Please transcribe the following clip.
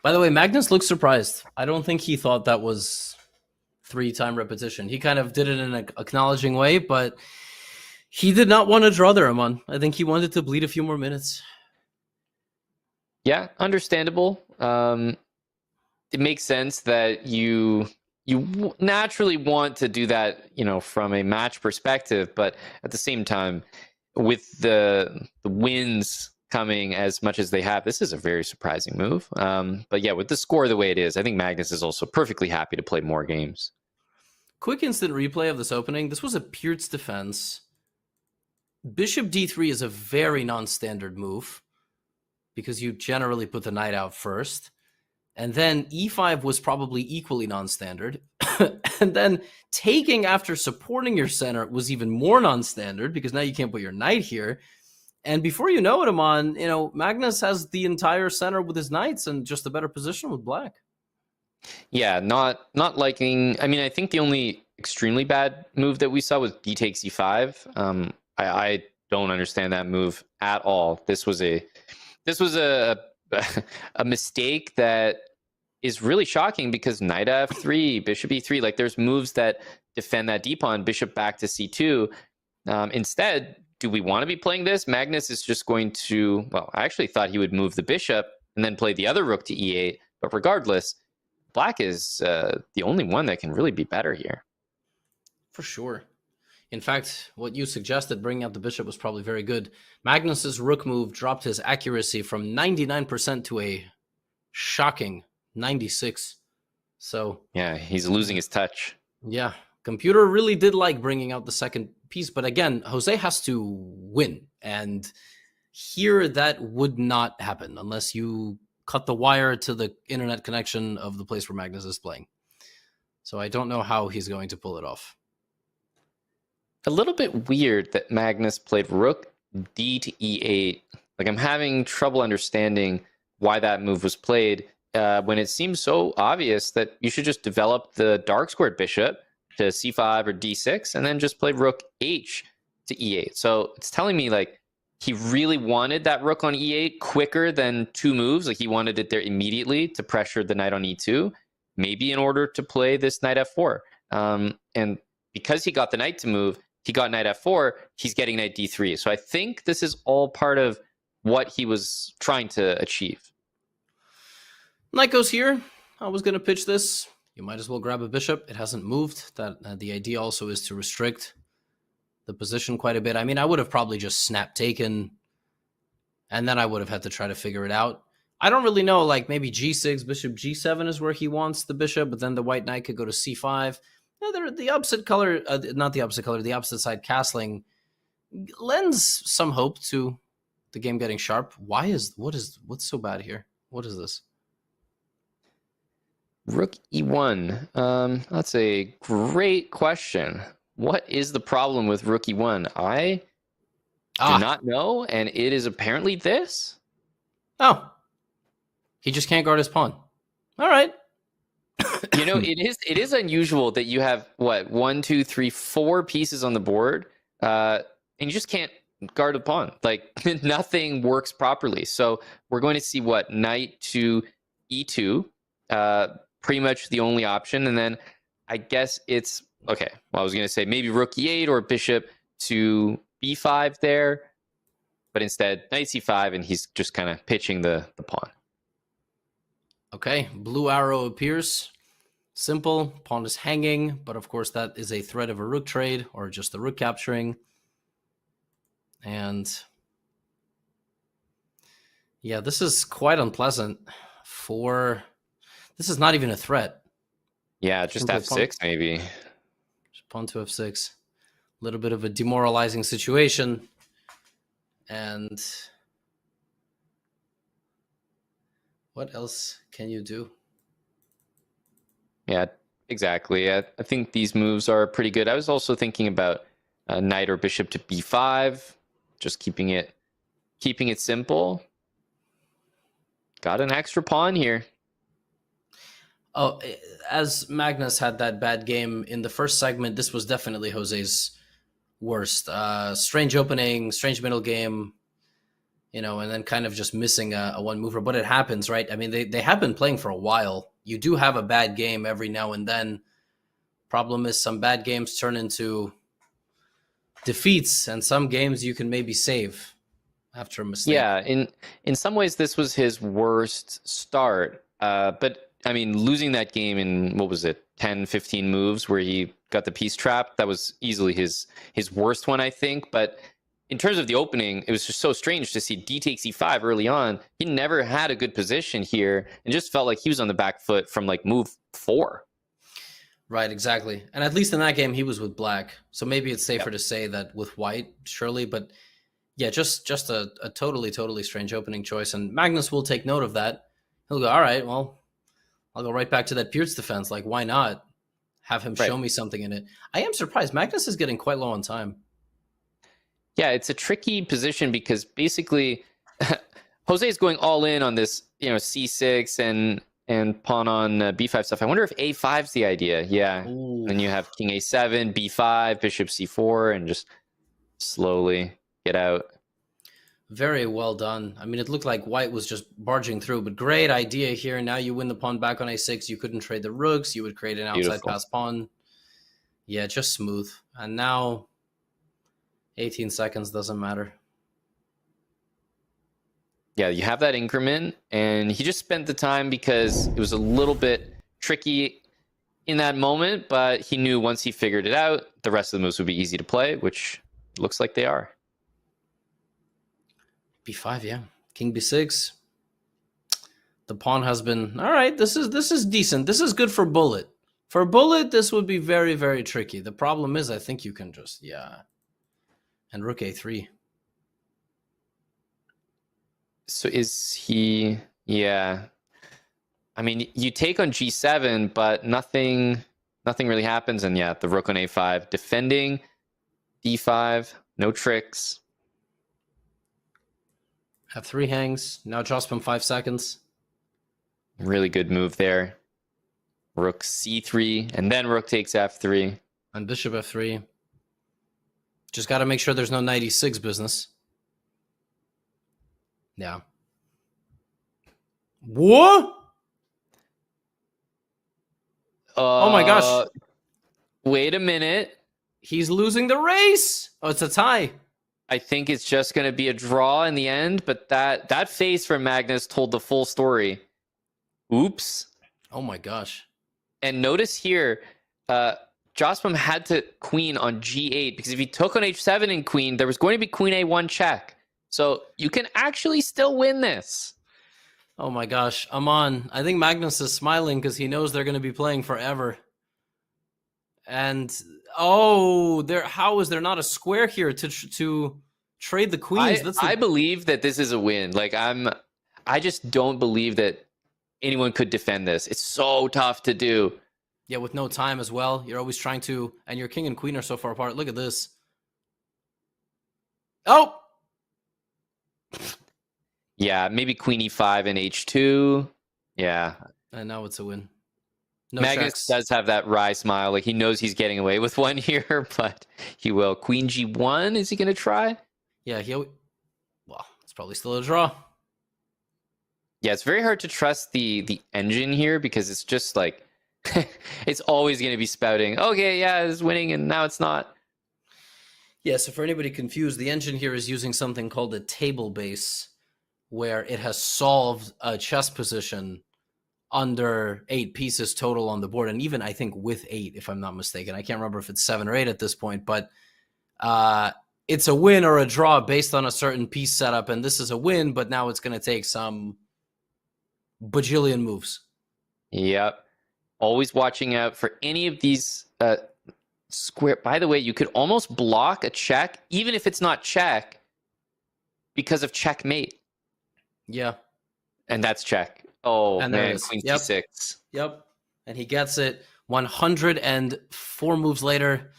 By the way, Magnus looks surprised. I don't think he thought that was 3-time repetition. He kind of did it in an acknowledging way, but he did not want to draw there, Amon. I think he wanted to bleed a few more minutes. Yeah, understandable. It makes sense that you naturally want to do that, from a match perspective, but at the same time, with the wins coming as much as they have, this is a very surprising move. But yeah, with the score the way it is, I think Magnus is also perfectly happy to play more games. Quick instant replay of this opening. This was a PIRC defense. Bishop d3 is a very non-standard move because you generally put the knight out first. And then e5 was probably equally non-standard. And then taking after supporting your center was even more non-standard because now you can't put your knight here. And before you know it, Amon, Magnus has the entire center with his knights and just a better position with black. Yeah, not liking. I mean, I think the only extremely bad move that we saw was d takes e5. I don't understand that move at all. This was a a mistake that is really shocking because knight f3, bishop e3, like there's moves that defend that d pawn, bishop back to c2. Instead, do we want to be playing this? Magnus is just going to, well, I actually thought he would move the bishop and then play the other rook to e8. But regardless, black is the only one that can really be better here. For sure. In fact, what you suggested, bringing out the bishop, was probably very good. Magnus's rook move dropped his accuracy from 99% to a shocking 96. So yeah, he's losing his touch. Yeah, computer really did like bringing out the second piece. But again, Jose has to win. And here that would not happen unless you cut the wire to the internet connection of the place where Magnus is playing. So I don't know how he's going to pull it off. A little bit weird that Magnus played rook d to e8. Like, I'm having trouble understanding why that move was played when it seems so obvious that you should just develop the dark squared bishop to c5 or d6 and then just play rook h to e8. So it's telling me like he really wanted that rook on e8 quicker than two moves. Like he wanted it there immediately to pressure the knight on e2, maybe in order to play this knight f4. And because he got the knight to move, he got knight f4, he's getting knight d3. So I think this is all part of what he was trying to achieve. Knight goes here. I was going to pitch this. You might as well grab a bishop. It hasn't moved. That the idea also is to restrict the position quite a bit. I mean, I would have probably just snap taken, and then I would have had to try to figure it out. I don't really know, like maybe g6, bishop g7 is where he wants the bishop, but then the white knight could go to c5. The opposite color, not the opposite color, the opposite side castling lends some hope to the game getting sharp. What's so bad here? What is this? Rook e1. That's a great question. What is the problem with rook e1? I do not know, and it is apparently this. Oh. He just can't guard his pawn. All right. It is unusual that you have, 1, 2, 3, 4 pieces on the board, and you just can't guard a pawn. Like, nothing works properly. So we're going to see knight to e2, pretty much the only option. And then I guess it's, okay, well, I was going to say maybe rook e8 or bishop to b5 there, but instead knight c5, and he's just kind of pitching the pawn. Okay, blue arrow appears. Simple, pawn is hanging, but of course that is a threat of a rook trade or just the rook capturing. And yeah, this is quite unpleasant this is not even a threat. Yeah, just f6 maybe. Just pawn to f6. A little bit of a demoralizing situation. And what else can you do? Yeah, exactly. I think these moves are pretty good. I was also thinking about knight or bishop to b5, just keeping it simple. Got an extra pawn here. Oh, as Magnus had that bad game in the first segment, this was definitely Jose's worst. Strange opening, strange middle game. and then kind of just missing a one mover. But it happens, right? I mean, they have been playing for a while. You do have a bad game every now and then. Problem is, some bad games turn into defeats, and some games you can maybe save after a mistake. Yeah, in some ways, this was his worst start. But I mean, losing that game in, what was it, 10, 15 moves where he got the piece trap, that was easily his worst one, I think. But in terms of the opening, it was just so strange to see D takes E5 early on. He never had a good position here and just felt like he was on the back foot from like move 4. Right, exactly. And at least in that game, he was with black. So maybe it's safer to say that with white, surely. But yeah, just a totally, totally strange opening choice. And Magnus will take note of that. He'll go, all right, well, I'll go right back to that PIRC defense. Like, why not have him show me something in it? I am surprised. Magnus is getting quite low on time. Yeah, it's a tricky position because basically Jose is going all in on this, C6 and pawn on B5 stuff. I wonder if A5's the idea. Yeah. Ooh. Then you have King A7, B5, Bishop C4, and just slowly get out. Very well done. I mean, it looked like white was just barging through, but great idea here. Now you win the pawn back on A6. You couldn't trade the rooks. You would create an outside pass pawn. Yeah, just smooth. And now 18 seconds doesn't matter. Yeah, you have that increment, and he just spent the time because it was a little bit tricky in that moment, but he knew once he figured it out, the rest of the moves would be easy to play, which looks like they are. B5, yeah. King B6. The pawn has been, all right, this is decent. This is good for bullet. For bullet, this would be very, very tricky. The problem is, I think you can just, and rook A3. So is he, yeah. I mean, you take on G7, but nothing really happens. And yeah, the rook on A5. Defending D5, no tricks. F3 hangs. Now Jospin 5 seconds. Really good move there. Rook C3, and then rook takes F3. And bishop F3. Just got to make sure there's no knight E6 business. Yeah. What? Oh my gosh. Wait a minute. He's losing the race. Oh, it's a tie. I think it's just going to be a draw in the end, but that face from Magnus told the full story. Oops. Oh my gosh. And notice here, Jospin had to queen on G8 because if he took on H7 and queen, there was going to be queen A1 check. So you can actually still win this. Oh my gosh. Aman, I think Magnus is smiling because he knows they're going to be playing forever. And how is there not a square here to trade the queens? I believe that this is a win. Like I just don't believe that anyone could defend this. It's so tough to do. Yeah, with no time as well. You're always trying to, and your king and queen are so far apart. Look at this. Oh! Yeah, maybe queen E5 and H2. Yeah. And now it's a win. No Magnus checks. does have that wry smile. Like he knows he's getting away with one here, but he will. Queen G1, is he going to try? Yeah, well, it's probably still a draw. Yeah, it's very hard to trust the engine here because it's just like, it's always going to be spouting, okay, yeah, it's winning, and now it's not. Yeah, so for anybody confused, the engine here is using something called a table base, where it has solved a chess position under 8 pieces total on the board, and even I think with 8, if I'm not mistaken. I can't remember if it's 7 or 8 at this point, but it's a win or a draw based on a certain piece setup, and this is a win, but now it's going to take some bajillion moves. Yep. Always watching out for any of these square. By the way, you could almost block a check, even if it's not check, because of checkmate. Yeah. And that's check. Oh, and man, queen C6. Yep. And he gets it 104 moves later.